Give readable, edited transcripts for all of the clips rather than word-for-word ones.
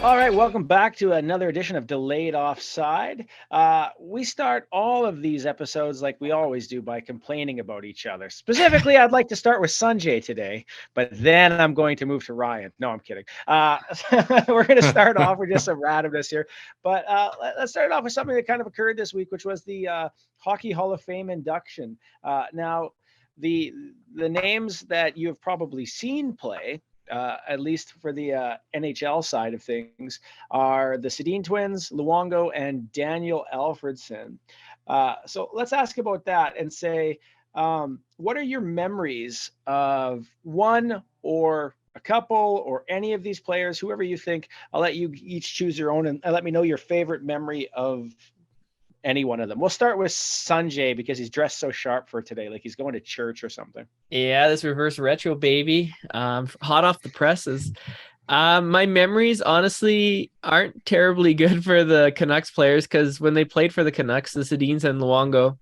All right, welcome back to another edition of Delayed Offside. We start all of these episodes like we always do by complaining about each other. Specifically, I'd like to start with Sanjay today, but then I'm going to move to Ryan. No, I'm kidding. We're going to start off with just some randomness here, but let's start off with something that kind of occurred this week, which was the Hockey Hall of Fame induction. Now, the names that you have probably seen play, at least for the NHL side of things, are the Sedin twins, Luongo, and Daniel Alfredson. So let's ask about that and say, what are your memories of one or a couple or any of these players, whoever you think? I'll let you each choose your own and let me know your favorite memory of any one of them. We'll start with Sanjay because he's dressed so sharp for today, like he's going to church or something. Yeah, this reverse retro baby, hot off the presses. My memories honestly aren't terribly good for the Canucks players because when they played for the Canucks, the Sedins and Luongo,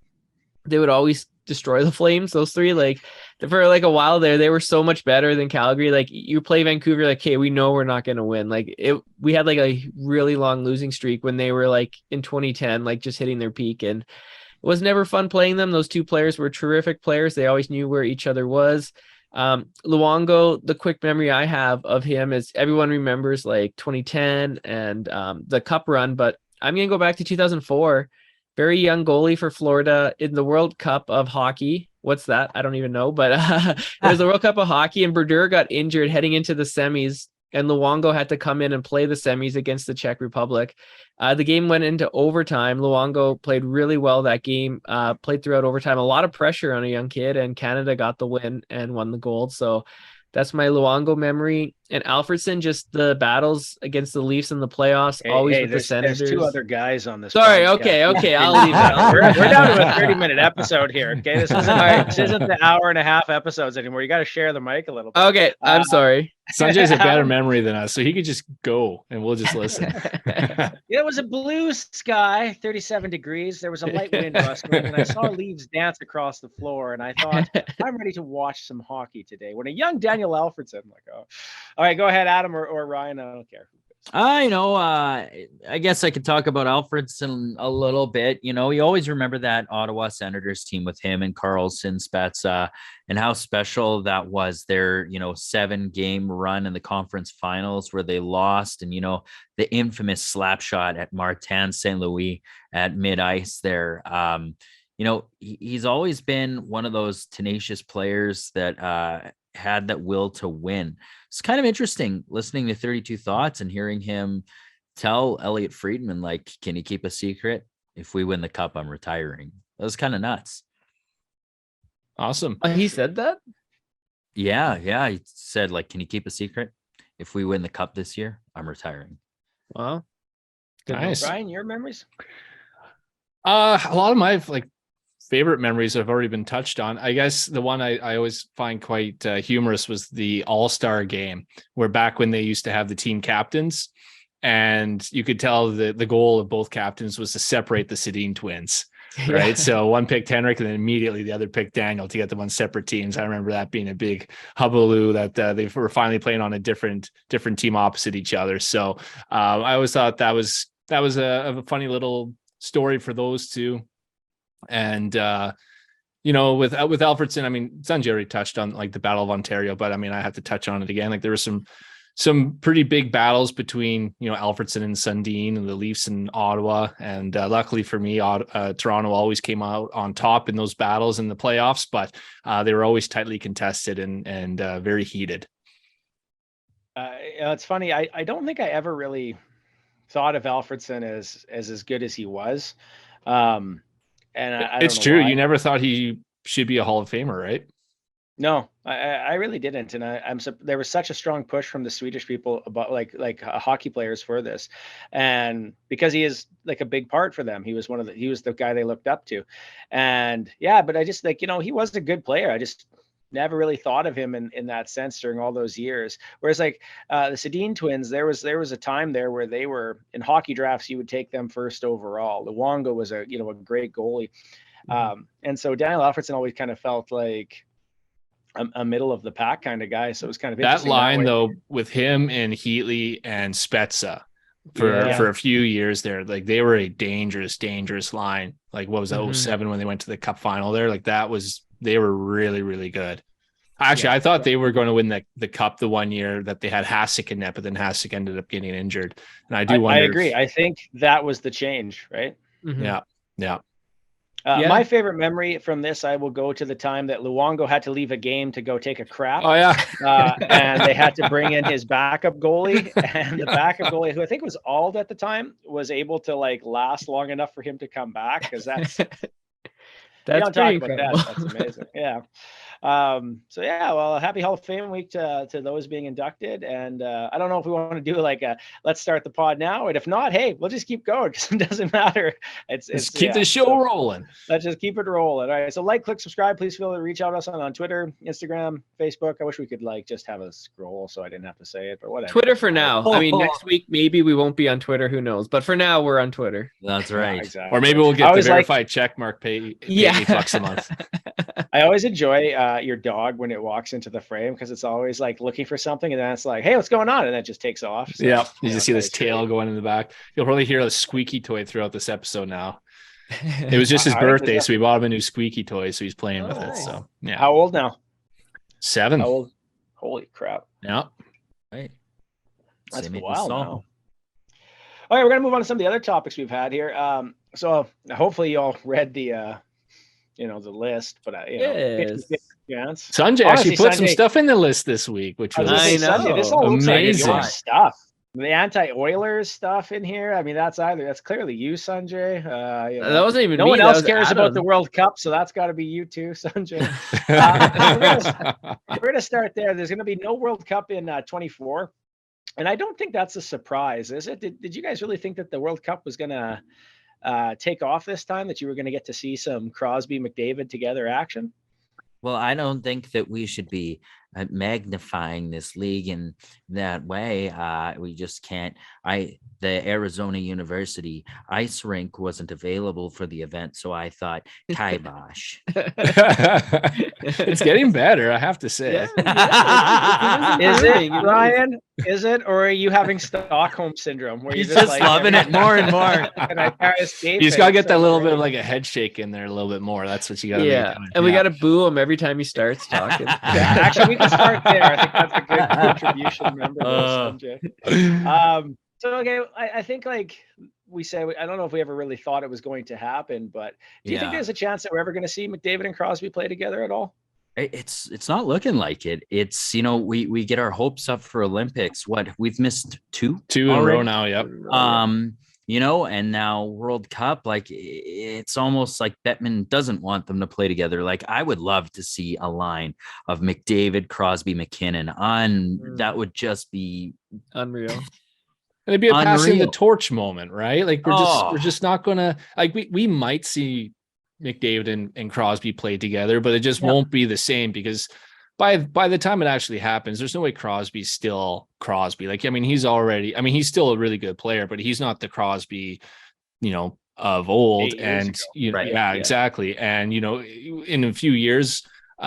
they would always destroy the Flames. Those three, like for like a while there, they were so much better than Calgary. Like you play Vancouver, like, hey, we know we're not going to win. Like we had like a really long losing streak when they were like in 2010, like just hitting their peak, and it was never fun playing them. Those two players were terrific players. They always knew where each other was. Luongo, the quick memory I have of him is everyone remembers like 2010 and the cup run, but I'm going to go back to 2004. Very young goalie for Florida in the World Cup of Hockey. What's that? I don't even know, but it was the World Cup of Hockey, and Brodeur got injured heading into the semis, and Luongo had to come in and play the semis against the Czech Republic. The game went into overtime. Luongo played really well that game, played throughout overtime. A lot of pressure on a young kid, and Canada got the win and won the gold. So that's my Luongo memory. And Alfredson, just the battles against the Leafs in the playoffs, always with the Senators. There's two other guys on this. Sorry, okay, I'll leave it. We're down to a 30-minute episode here. Okay, this isn't the hour and a half episodes anymore. You got to share the mic a little bit. Okay, I'm sorry. Sanjay's a better memory than us, so he could just go and we'll just listen. It was a blue sky, 37 degrees. There was a light wind rustling, and I saw leaves dance across the floor. And I thought, I'm ready to watch some hockey today. When a young Daniel Alfredson, I'm like, oh, all right, go ahead, Adam or Ryan. I don't care. I guess I could talk about Alfredson a little bit. You always remember that Ottawa Senators team with him and Carlson, Spezza, and how special that was. Their 7-game run in the conference finals where they lost, and the infamous slap shot at Martin St. Louis at mid ice there. He's always been one of those tenacious players that had that will to win. It's kind of interesting listening to 32 Thoughts and hearing him tell Elliot Friedman, like, can you keep a secret? If we win the cup, I'm retiring. That was kind of nuts. Awesome. He said that? Yeah. He said, like, can you keep a secret? If we win the cup this year, I'm retiring. Wow. Nice. Ryan, your memories? A lot of my favorite memories have already been touched on. I guess the one I always find quite humorous was the All-Star game, where back when they used to have the team captains, and you could tell the goal of both captains was to separate the Sedin twins, right? Yeah. So one picked Henrik, and then immediately the other picked Daniel to get them on separate teams. I remember that being a big hullabaloo that they were finally playing on a different team opposite each other. So I always thought that was a funny little story for those two. And with Alfredson, I mean, Sanjay already touched on like the Battle of Ontario, but I mean, I have to touch on it again. Like there were some pretty big battles between Alfredson and Sundin and the Leafs in Ottawa, and luckily for me, Toronto always came out on top in those battles in the playoffs, but they were always tightly contested and very heated. It's funny. I don't think I ever really thought of Alfredson as good as he was. And it's true. You never thought he should be a Hall of Famer, right? No, I really didn't. And there was such a strong push from the Swedish people about like hockey players for this. And because he is like a big part for them, he was the guy they looked up to. And yeah, but I just he was a good player. I just never really thought of him in that sense during all those years. Whereas like the Sedin twins, there was a time there where they were in hockey drafts, you would take them first overall. Luongo was a great goalie. And so Daniel Alfredson always kind of felt like a middle of the pack kind of guy. So it was kind of that line though, with him and Heatley and Spezza, for a few years there. Like they were a dangerous line. Like what was that, 07 when they went to the cup final there? Like they were really, really good. Actually, I thought they were going to win the cup the one year that they had Hasek in net, but then Hasek ended up getting injured. And I wonder. I agree. I think that was the change, right? Yeah. My favorite memory from this, I will go to the time that Luongo had to leave a game to go take a crap. Oh, yeah. And they had to bring in his backup goalie. And the backup goalie, who I think was Ald at the time, was able to like last long enough for him to come back. Because that's pretty incredible. That's amazing. Yeah. So yeah, well, happy Hall of Fame week to those being inducted. And I don't know if we want to do like let's start the pod now. And if not, hey, we'll just keep going because it doesn't matter. It's keep the show rolling. Let's just keep it rolling. All right. So like, click, subscribe. Please feel free to reach out to us on Twitter, Instagram, Facebook. I wish we could like just have a scroll so I didn't have to say it, but whatever. Twitter for now. I mean, next week maybe we won't be on Twitter. Who knows? But for now, we're on Twitter. That's right. Yeah, exactly. Or maybe we'll get the verified check mark. Pay $8 a month. I always enjoy your dog when it walks into the frame because it's always like looking for something and then it's like, hey, what's going on? And then it just takes off. So, yeah. You just see this tail going in the back. You'll probably hear a squeaky toy throughout this episode now. It was just his birthday, so we bought him a new squeaky toy, so he's playing with it. So yeah. How old now? 7. How old? Holy crap. Yeah. Right. That's a while now. All right, we're gonna move on to some of the other topics we've had here. So hopefully you all read the the list, but 50-50 chance. Sanjay actually put some stuff in the list this week, which was this all looks amazing like stuff. The anti-Oilers stuff in here. I mean, that's clearly you, Sanjay. That wasn't even no me. one else cares about the World Cup, so that's got to be you too, Sanjay. We're gonna start there. There's gonna be no World Cup in 24, and I don't think that's a surprise, is it? Did you guys really think that the World Cup was gonna take off this time, that you were going to get to see some Crosby McDavid together action? Well, I don't think that we should be magnifying this league in that way. We just can't. The Arizona University ice rink wasn't available for the event, so I thought, kibosh. It's getting better, I have to say. Is it, Ryan? Is it, or are you having Stockholm syndrome? Where you're just like, loving it more and more. You just gotta get that little bit of like a head shake in there a little bit more. That's what you gotta do. And we gotta boo him every time he starts talking. Actually, we can start there. I think that's a good contribution. Remember, so okay, I think like we say, I don't know if we ever really thought it was going to happen, but do you think there's a chance that we're ever going to see McDavid and Crosby play together at all? It's not looking like it. It's we get our hopes up for Olympics. What, we've missed two in a row now. Yep. And now World Cup, like it's almost like Bettman doesn't want them to play together. Like I would love to see a line of McDavid, Crosby, McKinnon that would just be unreal. And it'd be a passing the torch moment, right? Like we're just not gonna, like we might see McDavid and Crosby play together, but it just won't be the same because by the time it actually happens, there's no way Crosby's still Crosby. Like, I mean, he's still a really good player, but he's not the Crosby, of old. And exactly. And in a few years, he's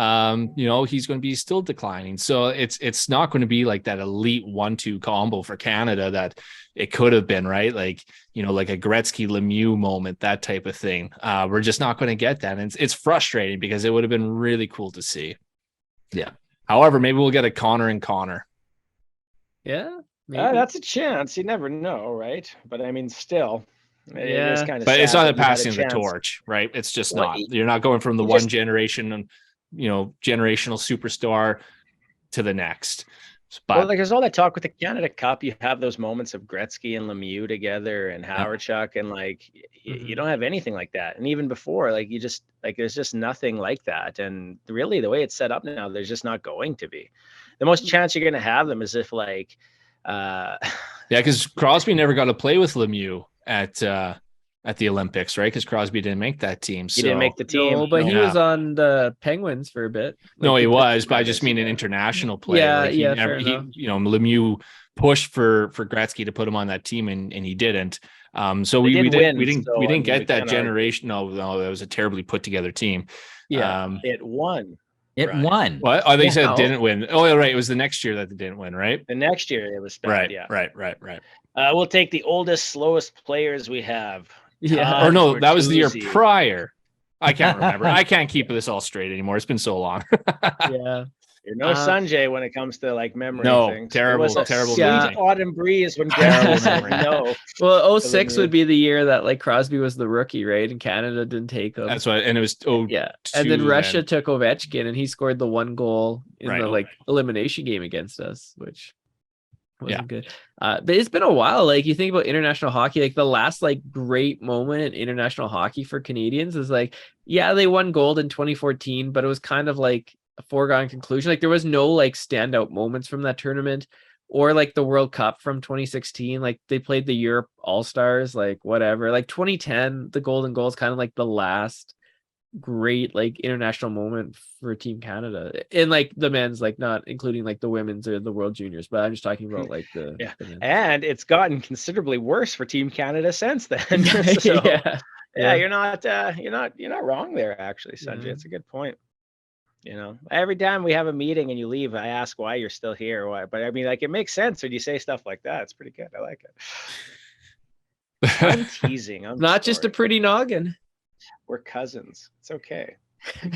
going to be still declining. So it's not going to be like that elite 1-2 combo for Canada that it could have been, right? Like, like a Gretzky Lemieux moment, that type of thing. We're just not going to get that. And it's frustrating because it would have been really cool to see. Yeah. However, maybe we'll get a Connor and Connor. Yeah. That's a chance. You never know, right? But I mean, still. It is kind of. But it's not a passing of the torch, right? It's just not. You're not going from the one generation and generational superstar to the next. But there's all that talk with the Canada Cup. You have those moments of Gretzky and Lemieux together and Howard-Chuck, and like you don't have anything like that. And even before, like you just like there's just nothing like that. And really, the way it's set up now, there's just not going to be. The most chance you're going to have them is if like, because Crosby never got to play with Lemieux at the Olympics, right? Because Crosby didn't make that team. He didn't make the team. No, but he was on the Penguins for a bit. No, he was, but I just mean an international player. Lemieux pushed for Gretzky to put him on that team, and he didn't. So we didn't get that generation. No, that was a terribly put together team. Yeah, it won. It Ryan. won. What? Oh, they said Wow. it didn't win. Oh, yeah, right. It was the next year that they didn't win, right? The next year it was bad. Yeah. Right. We'll take the oldest, slowest players we have. Yeah. Todd Or no, that was the year Bertuzzi. prior. I can't remember. I can't keep this all straight anymore. It's been so long. Yeah. You're no Sanjay when it comes to like memory No, things. terrible, It was a terrible sweet memory. autumn breeze when Terrible Greg said memory. no. Well, 06 would be the year that like Crosby was the rookie, right? And Canada didn't take him. That's what, and it was Yeah. And then Russia took Ovechkin and he scored the one goal in Right. the like elimination game against us, which wasn't Yeah. good. But it's been a while. Like you think about international hockey, like the last like great moment in international hockey for Canadians is like, yeah, they won gold in 2014, but it was kind of like a foregone conclusion. Like there was no like standout moments from that tournament or like the World Cup from 2016. Like they played the Europe All-Stars, like whatever. Like 2010, the golden goal is kind of like the last great like international moment for Team Canada. And like the men's, like not including like the women's or the World Juniors, but I'm just talking about like the Yeah. the men's. And it's gotten considerably worse for Team Canada since then. So, Yeah. you're not wrong there, actually, Sanjay. Yeah. It's a good point. You know, every time we have a meeting and you leave, I ask why you're still here. Why? But I mean, like, it makes sense when you say stuff like that. It's pretty good. I like it. I'm teasing. I'm Not just a sorry. pretty noggin. We're cousins. It's okay. We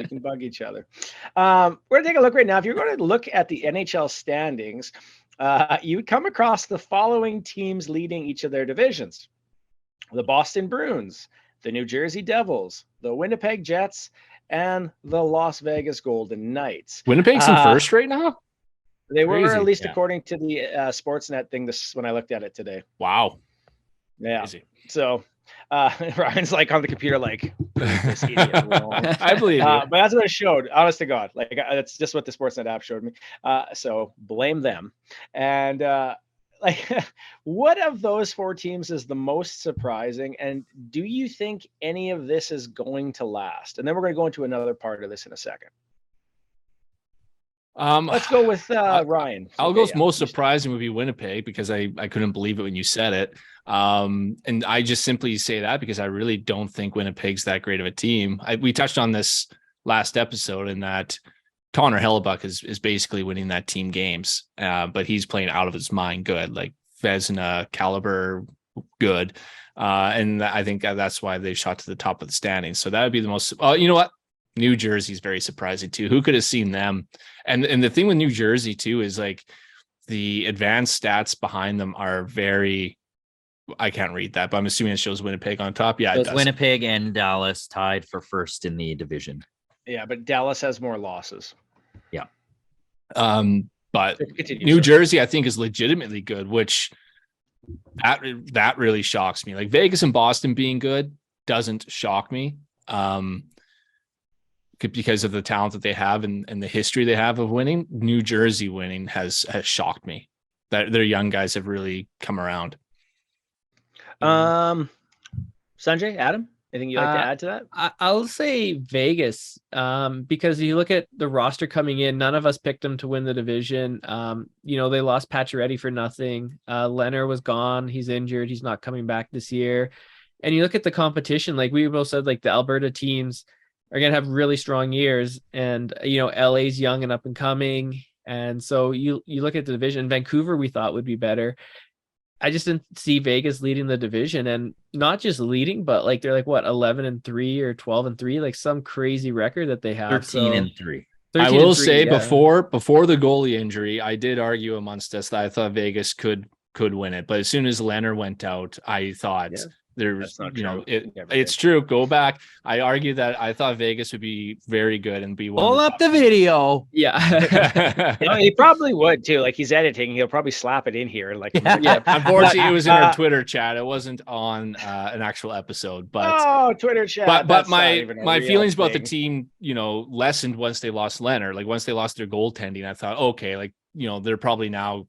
can bug each other. We're gonna take a look right now. If you're going to look at the NHL standings, you would come across the following teams leading each of their divisions: the Boston Bruins, the New Jersey Devils, the Winnipeg Jets, and the Las Vegas Golden Knights. Winnipeg's in first right now. They were, Crazy. at least Yeah. according to the Sportsnet thing when I looked at it today. Wow. Yeah. Crazy. So Ryan's like on the computer, like, "Prove this idiot wrong." I believe you. But that's what it showed. Honest to God, like that's just what the Sportsnet app showed me. So blame them. And like, what of those four teams is the most surprising? And do you think any of this is going to last? And then we're going to go into another part of this in a second. Let's go with Ryan. I'll Okay, go. yeah. Most surprising would be Winnipeg because I couldn't believe it when you said it. And I just simply say that because I really don't think Winnipeg's that great of a team. We touched on this last episode in that Connor Hellebuck is basically winning that team games, but he's playing out of his mind good, like Vezina caliber good. And I think that's why they shot to the top of the standings. So that would be the most, you know what? New Jersey's very surprising too. Who could have seen them? And the thing with New Jersey too is like the advanced stats behind them are very, I can't read that, but I'm assuming it shows Winnipeg on top. Yeah, So it it's does. Winnipeg and Dallas tied for first in the division. Yeah, but Dallas has more losses. But Continue, New sorry. Jersey, I think, is legitimately good, which that really shocks me. Like Vegas and Boston being good doesn't shock me, because of the talent that they have and the history they have of winning. New Jersey winning has shocked me. That their young guys have really come around. Sanjay, Adam, anything you'd like to add to that? I'll say Vegas, because you look at the roster coming in, none of us picked them to win the division. You know, they lost Pacioretty for nothing. Leonard was gone. He's injured. He's not coming back this year. And you look at the competition, like we both said, like the Alberta teams are going to have really strong years. And, you know, LA's young and up and coming. And so you look at the division. Vancouver, we thought would be better. I just didn't see Vegas leading the division, and not just leading, but like they're like what 11-3 or 12-3, like some crazy record that they have. 13-3. I will 13-3, say yeah. before the goalie injury, I did argue amongst us that I thought Vegas could win it, but as soon as Leonard went out, I thought there's, That's not you know, true. it's true. Go back. I argued that I thought Vegas would be very good and be one. Pull up the video. Yeah. You know, he probably would too. Like he's editing, he'll probably slap it in here. Like, Yeah. Unfortunately, it was in our Twitter chat. It wasn't on an actual episode, but Twitter chat. but that's not my even a real feelings about the thing. team, you know, lessened once they lost Leonard. Like once they lost their goaltending, I thought, okay, like, you know, they're probably now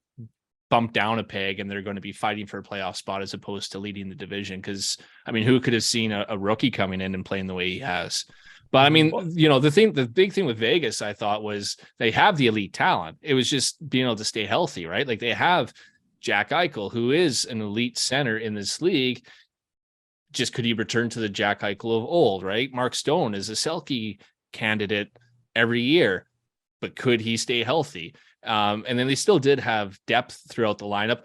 bumped down a peg and they're going to be fighting for a playoff spot as opposed to leading the division. Because I mean, who could have seen a rookie coming in and playing the way he has? But I mean, you know, the big thing with Vegas, I thought, was they have the elite talent. It was just being able to stay healthy, right? Like they have Jack Eichel, who is an elite center in this league. Just could he return to the Jack Eichel of old, right? Mark Stone is a Selke candidate every year, but could he stay healthy? And then they still did have depth throughout the lineup.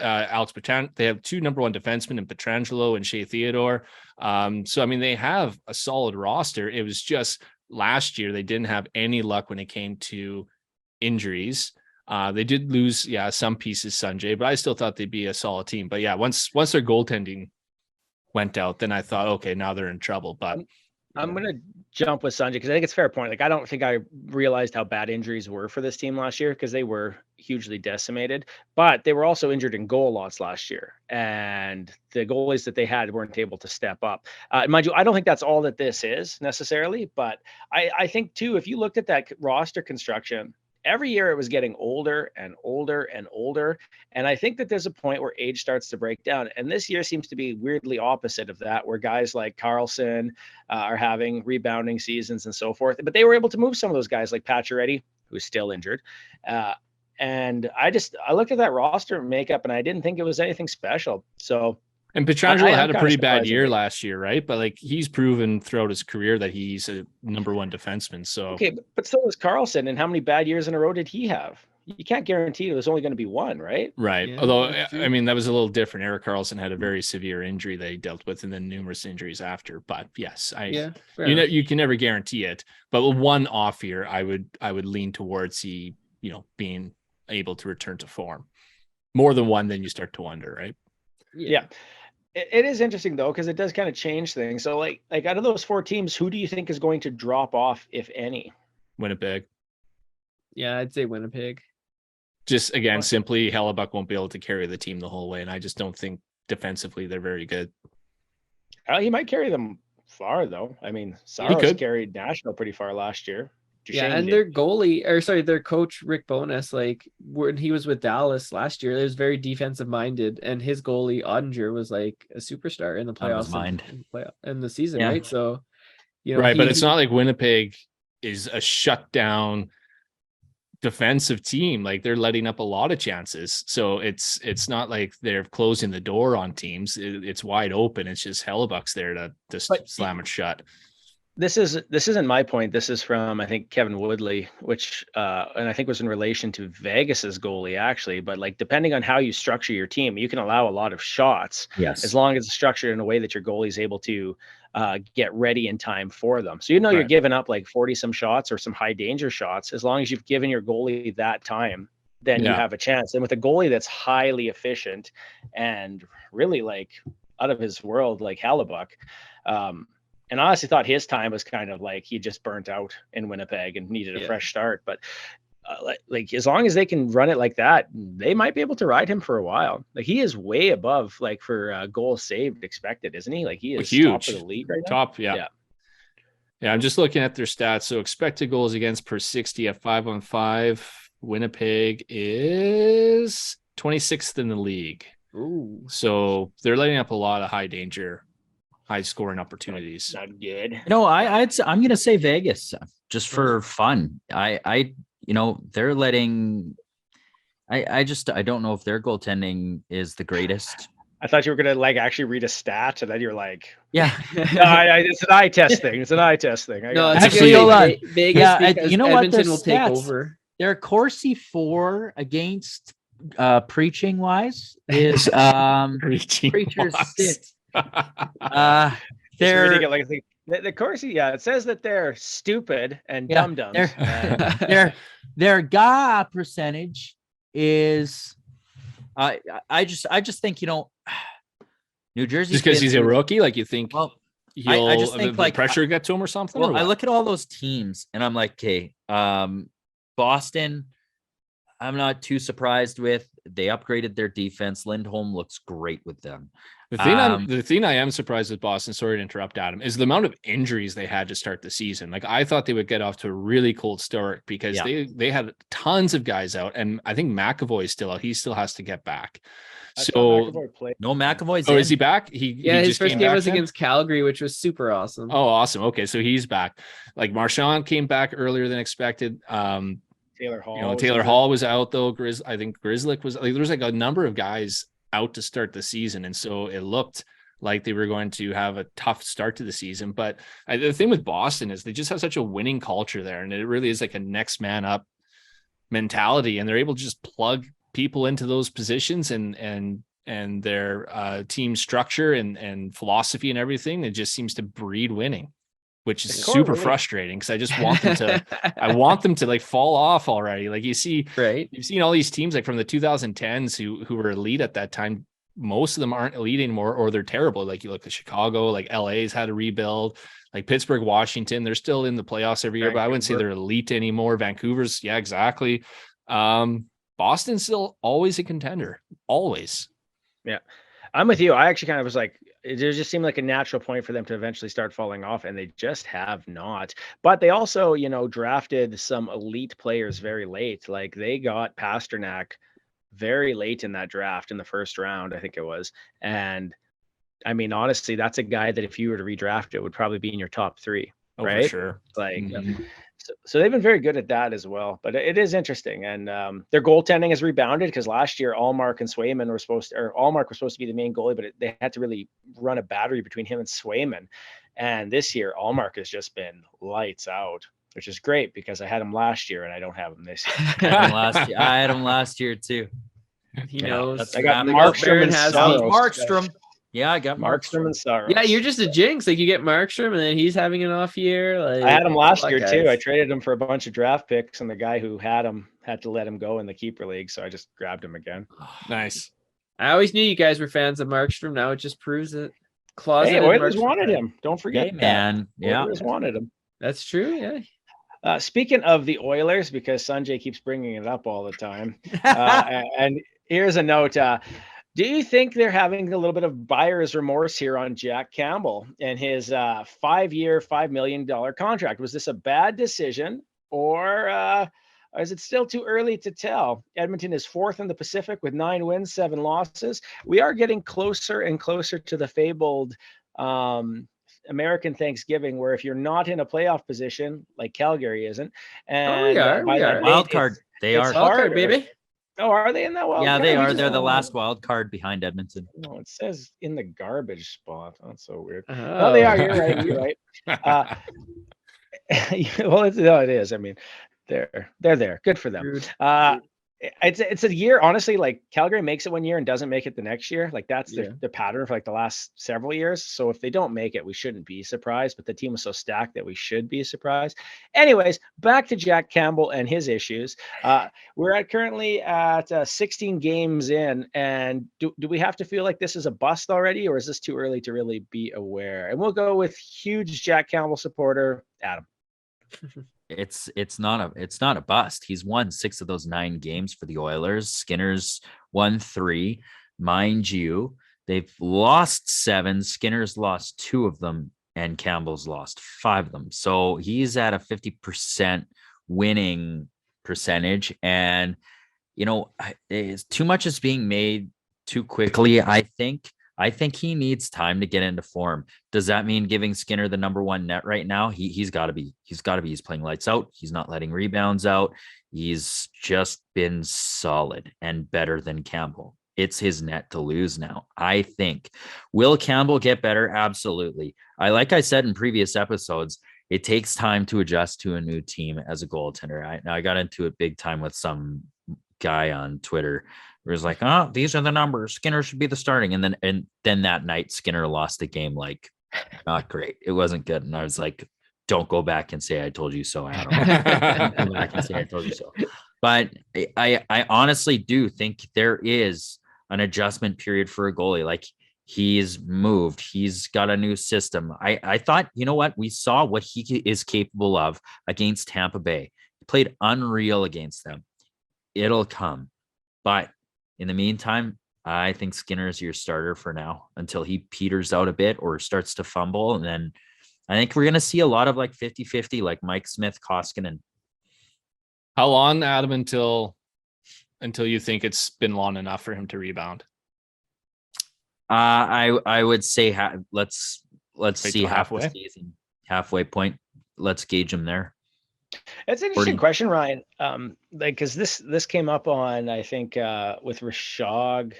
They have 2 number 1 defensemen in Pietrangelo and Shea Theodore. So, I mean, they have a solid roster. It was just last year they didn't have any luck when it came to injuries. They did lose, some pieces, Sanjay, but I still thought they'd be a solid team. But yeah, once their goaltending went out, then I thought, okay, now they're in trouble. But I'm going to jump with Sanjay because I think it's a fair point. Like, I don't think I realized how bad injuries were for this team last year because they were hugely decimated, but they were also injured in goal lots last year. And the goalies that they had weren't able to step up. Mind you, I don't think that's all that this is necessarily, but I think too, if you looked at that roster construction, every year it was getting older and older and older. And I think that there's a point where age starts to break down. And this year seems to be weirdly opposite of that, where guys like Carlson are having rebounding seasons and so forth. But they were able to move some of those guys like Pacioretty, who's still injured. And I looked at that roster makeup and I didn't think it was anything special. So, and Pietrangelo had a pretty bad year last year, right? But like, he's proven throughout his career that he's a number 1 defenseman. So okay, but so was Carlson. And how many bad years in a row did he have? You can't guarantee there's only going to be one, right? Right. Yeah, although, I mean, that was a little different. Eric Carlson had a very severe injury that he dealt with, and then numerous injuries after. But yes, you can never guarantee it. But one off year, I would lean towards being able to return to form. More than one, then you start to wonder, right? Yeah. It is interesting though, because it does kind of change things. So like out of those 4 teams, who do you think is going to drop off, if any? Winnipeg. Yeah, I'd say Winnipeg. Just again, simply Hellebuck won't be able to carry the team the whole way, and I just don't think defensively they're very good. He might carry them far though. I mean, Saros carried Nashville pretty far last year. Their their coach Rick Bowness, like when he was with Dallas last year, it was very defensive minded, and his goalie Ottinger was like a superstar in the playoffs in the season, right? So, right, but it's not like Winnipeg is a shutdown defensive team. Like, they're letting up a lot of chances, so it's not like they're closing the door on teams. It's wide open. It's just Hellebuck's there to slam it shut. This isn't my point. This is from, I think, Kevin Woodley, which and I think was in relation to Vegas's goalie actually. But like, depending on how you structure your team, you can allow a lot of shots, as long as it's structured in a way that your goalie is able to get ready in time for them. So you're giving up like 40 some shots or some high danger shots. As long as you've given your goalie that time, then you have a chance. And with a goalie that's highly efficient and really like out of his world, like Hellebuck, and I honestly thought his time was kind of like he just burnt out in Winnipeg and needed a fresh start. But like as long as they can run it like that, they might be able to ride him for a while. Like, he is way above like for goals saved expected, isn't he? Like, he is huge. Top of the league right now. Top, yeah. I'm just looking at their stats. So expected goals against per 60 at 5-on-5. Winnipeg is 26th in the league. Ooh. So they're letting up a lot of high danger, high scoring opportunities. Not good. I'm going to say Vegas just for fun. They're letting, I don't know if their goaltending is the greatest. I thought you were going to like actually read a stat, and then you're like, yeah, it's an eye test thing. It's an eye test thing. Actually, hold on. Vegas, you know what? Edmonton will take over. Their Corsi 4 against preaching wise is Preacher's 6. They're like the Corsi, it says that they're stupid and dum-dums. Their GA percentage is I just think New Jersey, just because he's a rookie, like, you think I just think like pressure get to him or something. Well, I look at all those teams and I'm like, okay, Boston, I'm not too surprised with. They upgraded their defense. Lindholm looks great with them. The thing I am surprised with Boston, sorry to interrupt, Adam, is the amount of injuries they had to start the season. Like, I thought they would get off to a really cold start because they had tons of guys out, and I think McAvoy is still out. He still has to get back. McAvoy's is he back? His first game was against Calgary, which was super awesome. Oh, awesome. Okay, so he's back. Like, Marchand came back earlier than expected. Taylor Hall. Taylor Hall was out though. I think Grzelcyk was. Like, there was like a number of guys out to start the season, and so it looked like they were going to have a tough start to the season. But the thing with Boston is they just have such a winning culture there, and it really is like a next man up mentality, and they're able to just plug people into those positions, and their team structure and philosophy and everything. It just seems to breed winning, which is super frustrating because I just want them to like fall off already. Like you've seen all these teams like from the 2010s who were elite at that time. Most of them aren't elite anymore, or they're terrible. Like you look at Chicago, like LA's had a rebuild, like Pittsburgh, Washington, they're still in the playoffs every year, but I wouldn't say they're elite anymore. Vancouver's, yeah, exactly. Boston's still always a contender, always. Yeah, I'm with you. I actually kind of was like, it just seemed like a natural point for them to eventually start falling off, and they just have not. But they also, drafted some elite players very late. Like they got Pasternak very late in that draft in the first round, I think it was. And I mean, honestly, that's a guy that if you were to redraft it would probably be in your top 3, right? For sure. Like, so they've been very good at that as well. But it is interesting, and their goaltending has rebounded because last year Allmark and Swayman were Allmark was supposed to be the main goalie, but they had to really run a battery between him and Swayman. And this year Allmark has just been lights out, which is great because I had him last year and I don't have him this year. I had him last year too. He knows. I got Markstrom and Saros. Markstrom. Yeah, I got Markstrom and Saros. Yeah, you're just a jinx. Like you get Markstrom and then he's having an off year. Like I had him last year too. I traded him for a bunch of draft picks, and the guy who had him had to let him go in the keeper league, so I just grabbed him again. Nice. I always knew you guys were fans of Markstrom. Now it just proves it. Hey, Oilers wanted him. Don't forget, man. Yeah, Oilers wanted him. That's true. Yeah. Speaking of the Oilers, because Sanjay keeps bringing it up all the time, and here's a note. Do you think they're having a little bit of buyer's remorse here on Jack Campbell and his 5-year, $5 million contract? Was this a bad decision, or is it still too early to tell? Edmonton is 4th in the Pacific with 9 wins, 7 losses. We are getting closer and closer to the fabled American Thanksgiving, where if you're not in a playoff position, like Calgary isn't, and we are wild card. They are wild card, baby. Oh, are they in that wild card? Yeah, they are. They're the last wild card behind Edmonton. No, it says in the garbage spot. That's so weird. Oh. No, they are. You're right. You're right. Well, it is. I mean, they're there. Good for them. It's a year, honestly, like Calgary makes it one year and doesn't make it the next year. Like that's the pattern for like the last several years. So if they don't make it, we shouldn't be surprised, but the team is so stacked that we should be surprised. Anyways, back to Jack Campbell and his issues. We're currently at 16 games in, and do we have to feel like this is a bust already, or is this too early to really be aware? And we'll go with huge Jack Campbell supporter, Adam. It's not a bust. He's won 6 of those 9 games for the Oilers. Skinner's won 3. Mind you, they've lost 7. Skinner's lost 2 of them, and Campbell's lost 5 of them. So he's at a 50% winning percentage. And, too much is being made too quickly, I think. I think he needs time to get into form. Does that mean giving Skinner the number 1 net right now? He's got to be. He's playing lights out. He's not letting rebounds out. He's just been solid and better than Campbell. It's his net to lose now, I think. Will Campbell get better? Absolutely. Like I said in previous episodes, it takes time to adjust to a new team as a goaltender. I got into it big time with some guy on Twitter. It was like, oh, these are the numbers. Skinner should be the starting. And then that night, Skinner lost the game. Like, not great. It wasn't good. And I was like, don't go back and say I told you so, Adam. Don't go back and say I told you so. But I honestly do think there is an adjustment period for a goalie. Like, he's moved. He's got a new system. I thought, you know what? We saw what he is capable of against Tampa Bay. He played unreal against them. It'll come. But in the meantime, I think Skinner's your starter for now until he peters out a bit or starts to fumble. And then I think we're going to see a lot of like 50-50, like Mike Smith, Koskinen. How long, Adam, until you think it's been long enough for him to rebound? I would say let's see halfway. Half the season, halfway point. Let's gauge him there. It's an interesting question, Ryan. Because this came up on, I think, with Rashog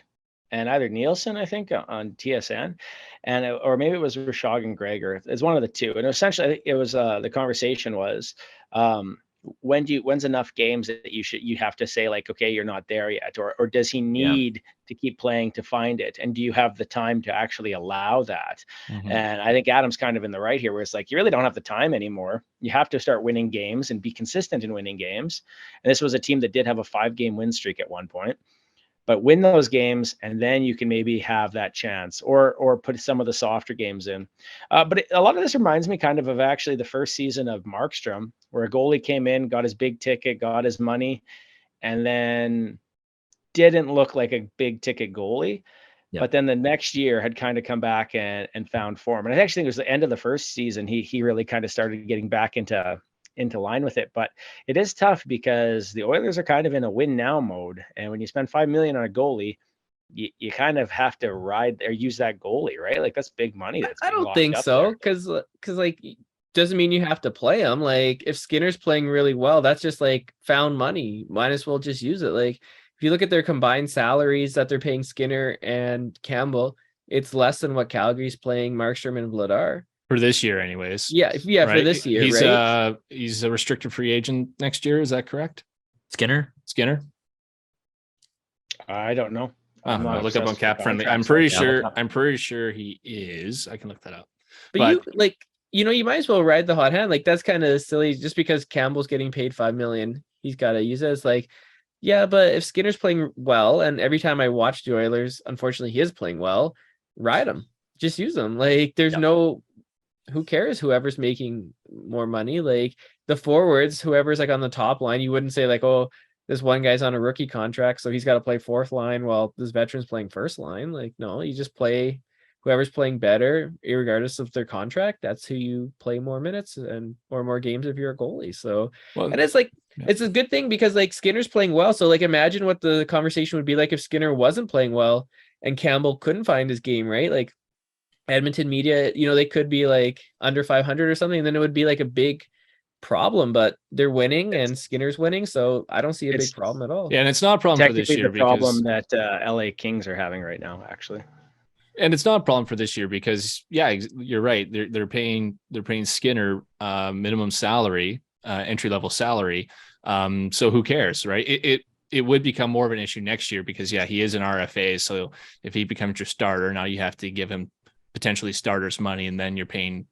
and either Nielsen, I think, on TSN, and or maybe it was Rashog and Gregor. It's one of the two. And essentially, I think it was the conversation was, when's enough games that you have to say like, okay, you're not there yet, or does he need to keep playing to find it, and do you have the time to actually allow that? And I think Adam's kind of in the right here, where it's like you really don't have the time anymore. You have to start winning games and be consistent in winning games. And this was a team that did have a 5-game win streak at one point. But win those games, and then you can maybe have that chance, or put some of the softer games in. But a lot of this reminds me kind of actually the first season of Markstrom, where a goalie came in, got his big ticket, got his money, and then didn't look like a big ticket goalie. But then the next year had kind of come back and found form. And I actually think it was the end of the first season he really kind of started getting back into line with it. But it is tough because the Oilers are kind of in a win now mode, and when you spend $5 million on a goalie, you kind of have to ride or use that goalie, right? Like that's big money. I don't think so, because like doesn't mean you have to play him. Like if Skinner's playing really well, that's just like found money. Might as well just use it. Like if you look at their combined salaries that they're paying Skinner and Campbell, it's less than what Calgary's paying Markstrom and Vladar. For this year, anyways. Yeah, right? For this year, right? He's a restricted free agent next year. Is that correct? Skinner? I don't know. I'm not look up on Cap Friendly. I'm pretty sure he is. I can look that up. But you might as well ride the hot hand. Like that's kind of silly. Just because Campbell's getting paid $5 million, he's got to use it. It's like, yeah, but if Skinner's playing well, and every time I watch the Oilers, unfortunately, he is playing well. Ride him. Just use him. Like there's no. Who cares whoever's making more money? Like the forwards, whoever's like on the top line, you wouldn't say like, oh, this one guy's on a rookie contract, so he's got to play fourth line while this veteran's playing first line. Like, no, you just play whoever's playing better, regardless of their contract. That's who you play more minutes or more games if you're a goalie. So, and it's like, it's a good thing because like Skinner's playing well. So like, imagine what the conversation would be like if Skinner wasn't playing well and Campbell couldn't find his game, right? Like, Edmonton media, they could be like under 500 or something, and then it would be like a big problem, but they're winning and Skinner's winning, so I don't see a big problem at all. Yeah, and it's not a problem for this year. The problem that LA Kings are having right now, actually. And it's not a problem for this year because, yeah, you're right. They're paying Skinner minimum salary, entry level salary. So who cares, right? It would become more of an issue next year because, yeah, he is an RFA. So if he becomes your starter, now you have to give him potentially starters money, and then you're paying,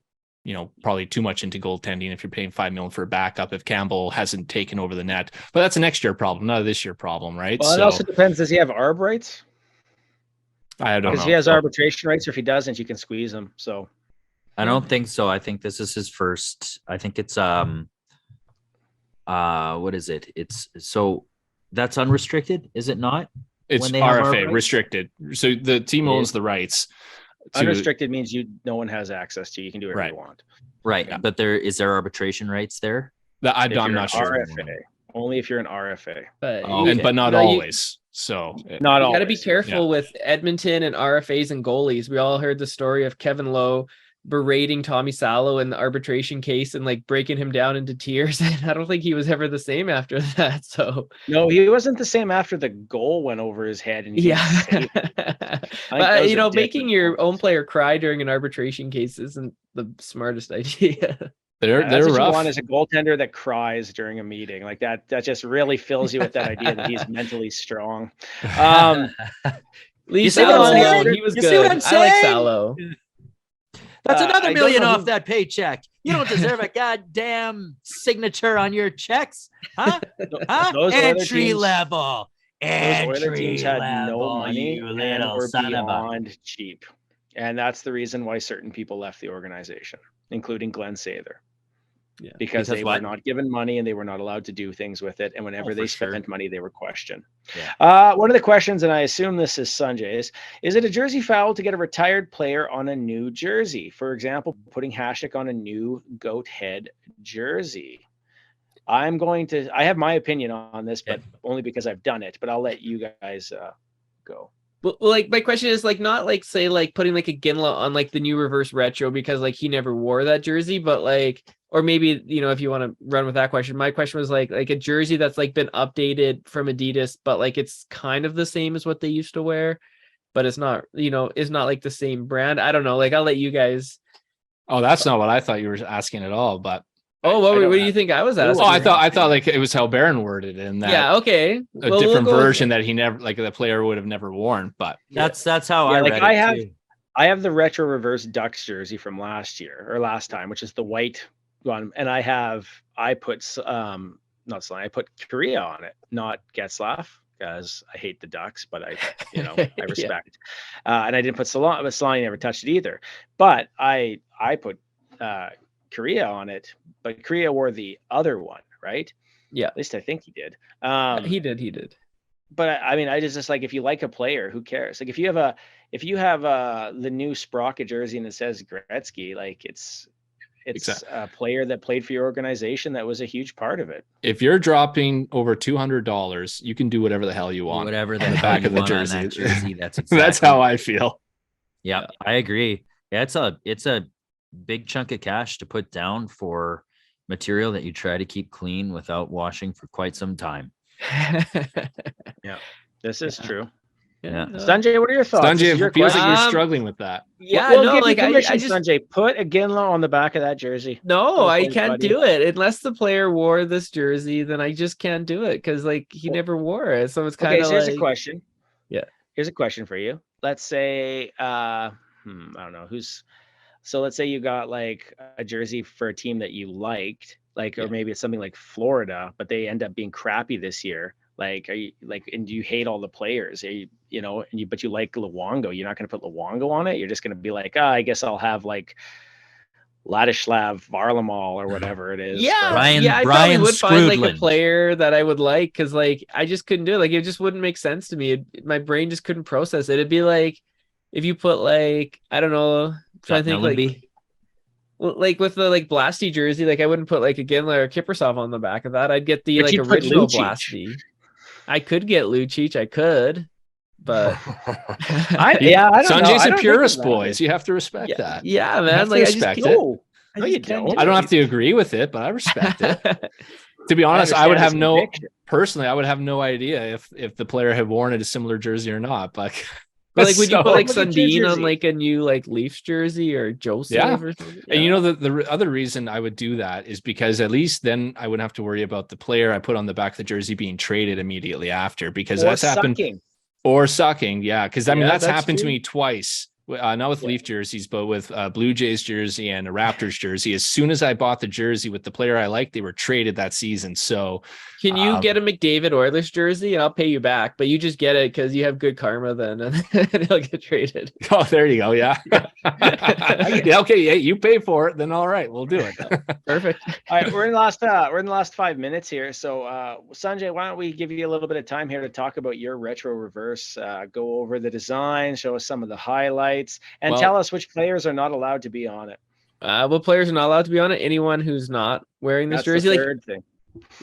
probably too much into goaltending if you're paying $5 million for a backup if Campbell hasn't taken over the net. But that's a next year problem, not a this year problem, right? Well, it also depends. Does he have arb rights? I don't know. Because he has arbitration rights, or if he doesn't, you can squeeze him. So I don't think so. I think this is his first. I think it's what is it? It's so that's unrestricted, is it not? It's RFA restricted. So the team owns the rights. Unrestricted means no one has access to. You can do whatever you want. Right. Yeah. But is there arbitration rights there? I'm not sure. RFA. Only if you're an RFA. But not always. So not always. You got to be careful with Edmonton and RFAs and goalies. We all heard the story of Kevin Lowe berating Tommy Salo in the arbitration case and like breaking him down into tears. And I don't think he was ever the same after that. So no, he wasn't the same after the goal went over his head. And but making your own player cry during an arbitration case isn't the smartest idea. They're that's what rough. You want is a goaltender that cries during a meeting like that. That just really fills you with that idea that he's mentally strong. Leave Salo alone. He was good. I like Salo. That's another $1 million off that paycheck. You don't deserve a goddamn signature on your checks, huh? Entry level. Those Oilers teams had no money and were beyond cheap, and that's the reason why certain people left the organization, including Glenn Sather. Yeah. Because they were not given money and they were not allowed to do things with it. And whenever they spent money, they were questioned. Yeah. One of the questions, and I assume this is Sanjay's, is it a jersey foul to get a retired player on a new jersey? For example, putting Hasek on a new goat head jersey. I have my opinion on this, but only because I've done it, but I'll let you guys go. Well, like my question is like not like say like putting like a Ginla on like the new reverse retro because like he never wore that jersey, but like, or maybe, if you want to run with that question, my question was like a jersey that's like been updated from Adidas, but like it's kind of the same as what they used to wear. but it's not, it's not like the same brand. I don't know. Like, I'll let you guys. Oh, that's not what I thought you were asking at all. But Oh, what do you think I was asking? Oh, I thought like it was how Baron worded it, and that yeah, okay, a different version that he never, like, the player would have never worn. But that's how I read it too. I have the retro reverse Ducks jersey from last time, which is the white one, and I put Korea on it, not Getzlaf, because I hate the Ducks, but I respect. And I didn't put Salon, but Salon never touched it either. But I put Korea on it, but Korea wore the other one, right? Yeah, at least I think he did. He did. But I mean, I just like, if you like a player, who cares? Like, if you have the new Sprocket jersey and it says Gretzky, like, it's exactly a player that played for your organization that was a huge part of it. If you're dropping over $200, you can do whatever the hell you want. Whatever the back of the jersey. That's exactly. That's how I feel. Yeah, I agree. Yeah, it's a big chunk of cash to put down for material that you try to keep clean without washing for quite some time. Yeah, this is true. Yeah. Sanjay, what are your thoughts? Sanjay, it feels like you're struggling with that. Yeah, we'll no, give like, you permission, I just, Sanjay, put a Ginla on the back of that jersey. No, I can't do it unless the player wore this jersey. Then I just can't do it because, like, he never wore it. So it's kind of so here's a question. Yeah, here's a question for you. Let's say, I don't know who's. So let's say you got like a jersey for a team that you liked, like, or maybe it's something like Florida, but they end up being crappy this year. Like, are you like, and you hate all the players, but you like Luongo, you're not going to put Luongo on it. You're just going to be like, I guess I'll have like Ladislav Varlamov or whatever it is. Yeah, I probably would find like a player that I would like, because like I just couldn't do it. Like, it just wouldn't make sense to me. My brain just couldn't process it. It'd be like if you put, like, I don't know, trying to think, like with the like Blasty jersey, like I wouldn't put like a Ginla or Kiprusoff on the back of that. I'd get the original Blasty. I could get Lucic, but I don't know. Sanjay's a purist, boys. You have to respect that. Yeah, man. Like, respect it. No, you don't. I don't have to agree with it, but I respect it. To be honest, I would have no idea if the player had worn a similar jersey or not. Like, like, would you put like Sundin on like a new like Leafs jersey or Joseph? Yeah. Or something? And the other reason I would do that is because at least then I wouldn't have to worry about the player I put on the back of the jersey being traded immediately after, because that's happened. Or sucking, yeah. Because I mean, that's happened to me twice. Not with Leaf jerseys, but with Blue Jays jersey and a Raptors jersey. As soon as I bought the jersey with the player I liked, they were traded that season. So can you get a McDavid Oilers jersey and I'll pay you back, but you just get it because you have good karma then, and it'll get traded. Oh, there you go. Yeah. Yeah, okay. Yeah, you pay for it. Then all right, we'll do it. Perfect. All right, we're in the last 5 minutes here. So Sanjay, why don't we give you a little bit of time here to talk about your retro reverse, go over the design, show us some of the highlights, and tell us which players are not allowed to be on it. What players are not allowed to be on it? Anyone who's not wearing this jersey. The third thing.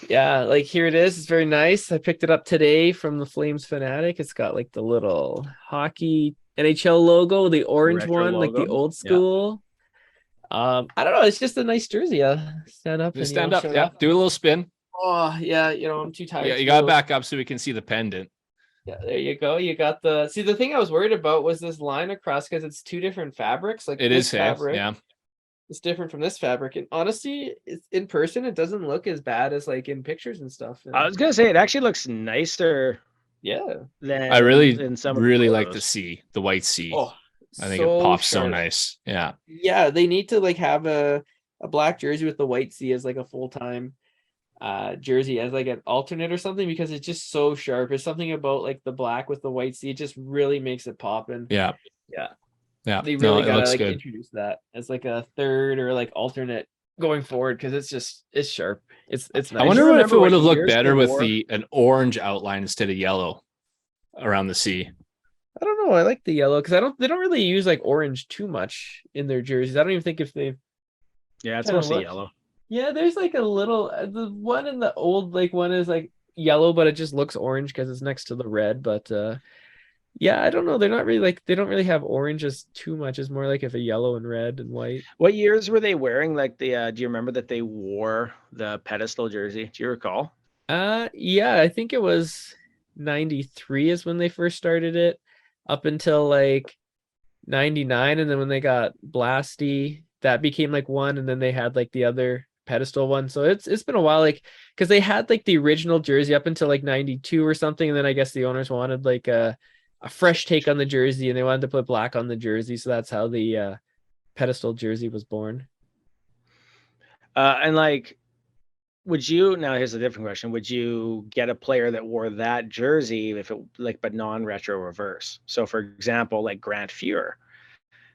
Yeah, like here it is. It's very nice. I picked it up today from the Flames Fanatic. It's got like the little hockey NHL logo, the orange retro one, logo. Like the old school. Yeah. I don't know. It's just a nice jersey. Stand up. Yeah. Do a little spin. Oh yeah. I'm too tired. Yeah, you got to back up so we can see the pendant. Yeah, there you go. You got the thing I was worried about was this line across, because it's two different fabrics. Like, it is fabric. Yeah. It's different from this fabric, and honestly, in person, it doesn't look as bad as like in pictures and stuff. I was gonna say it actually looks nicer. Yeah. I really like the white C. Oh, I think it pops so nice. Yeah. Yeah, they need to like have a black jersey with the white C as like a full-time jersey as like an alternate or something, because it's just so sharp. It's something about like the black with the white C. It just really makes it pop. And yeah. They really gotta like introduce that as like a third or like alternate going forward, because it's sharp. It's nice. I wonder if it would have looked better with an orange outline instead of yellow around the C. I don't know. I like the yellow because they don't really use like orange too much in their jerseys. I don't even think if they. Yeah, it's mostly yellow. Yeah, there's like a little the one in the old like one is like yellow, but it just looks orange because it's next to the red. But yeah, I don't know. They're not really like, they don't really have oranges too much. It's more like if a yellow and red and white. What years were they wearing? Like do you remember that they wore the pedestal jersey? Do you recall? Yeah, I think it was 93 is when they first started it. up until like 99, and then when they got Blasty, that became like one, and then they had like the other pedestal one. So it's been a while, like, because they had like the original jersey up until like 92 or something, and then I guess the owners wanted like a fresh take on the jersey, and they wanted to put black on the jersey, so that's how the pedestal jersey was born. And like, would you, now here's a different question, would you get a player that wore that jersey if it like, but non-retro reverse? So for example, like Grant Fuhrer,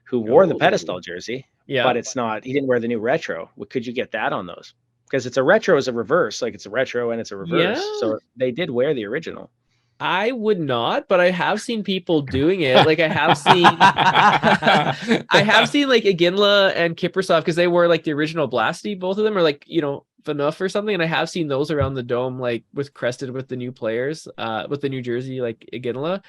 who wore the pedestal jersey, Yeah, but it's not, he didn't wear the new retro. Could you get that on those? Because it's a retro as a reverse, like it's a retro and it's a reverse. Yeah. So they did wear the original. I would not, but I have seen people doing it. Like I have seen like Iginla and Kiprusoff, because they were like the original Blasty, both of them, or like, Phaneuf or something, and I have seen those around the dome, like with crested with the new players, with the new jersey, like Iginla.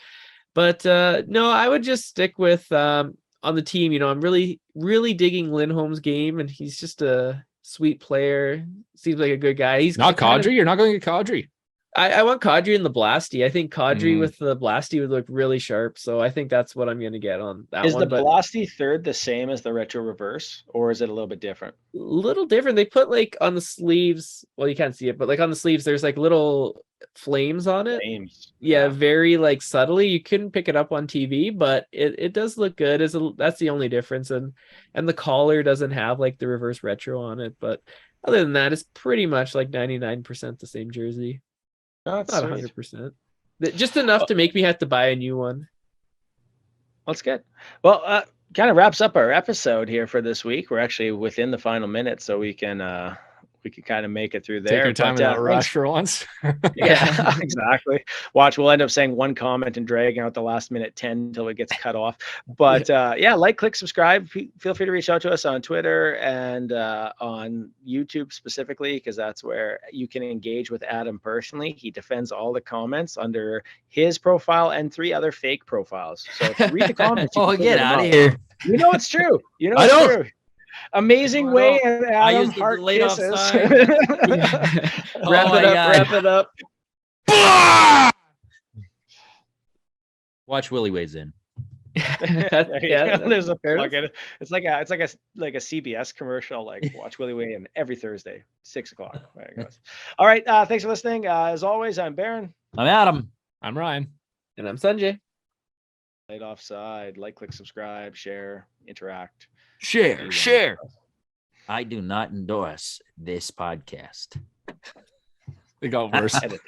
But no, I would just stick with on the team. I'm really, really digging Lindholm's game, and he's just a sweet player. Seems like a good guy. He's not Kadri. You're not going to get Kadri. I want Kadri in the Blasty. I think Kadri with the Blasty would look really sharp. So I think that's what I'm going to get on that Is one. the Blasty third the same as the retro reverse, or is it a little bit different? Little different. They put like on the sleeves. Well, you can't see it, but like on the sleeves, there's like little flames on it. Flames. Yeah, very like subtly. You couldn't pick it up on TV, but it does look good. That's the only difference. And the collar doesn't have like the reverse retro on it. But other than that, it's pretty much like 99% the same jersey. No, it's not 100%. Just enough to make me have to buy a new one. That's good. Well, kind of wraps up our episode here for this week. We're actually within the final minute, so we can kind of make it through there. Take our time without rush for once. Yeah, exactly. Watch, we'll end up saying one comment and dragging out the last minute 10 until it gets cut off. But like, click, subscribe. Feel free to reach out to us on Twitter and on YouTube specifically, because that's where you can engage with Adam personally. He defends all the comments under his profile and 3 other fake profiles. So if you read the comments, get out of here. You know it's true. It's true. Amazing way of Adam heart kisses. Wrap it up. Watch Willie weighs in. There's a plug in. It's like a CBS commercial, like watch Willie weigh in every Thursday, 6:00. There it goes. All right. Thanks for listening. As always, I'm Baron. I'm Adam. I'm Ryan. And I'm Sanjay. Delayed Offside. Like, click, subscribe, share, interact. Share. I do not endorse this podcast. It got worse. Edit.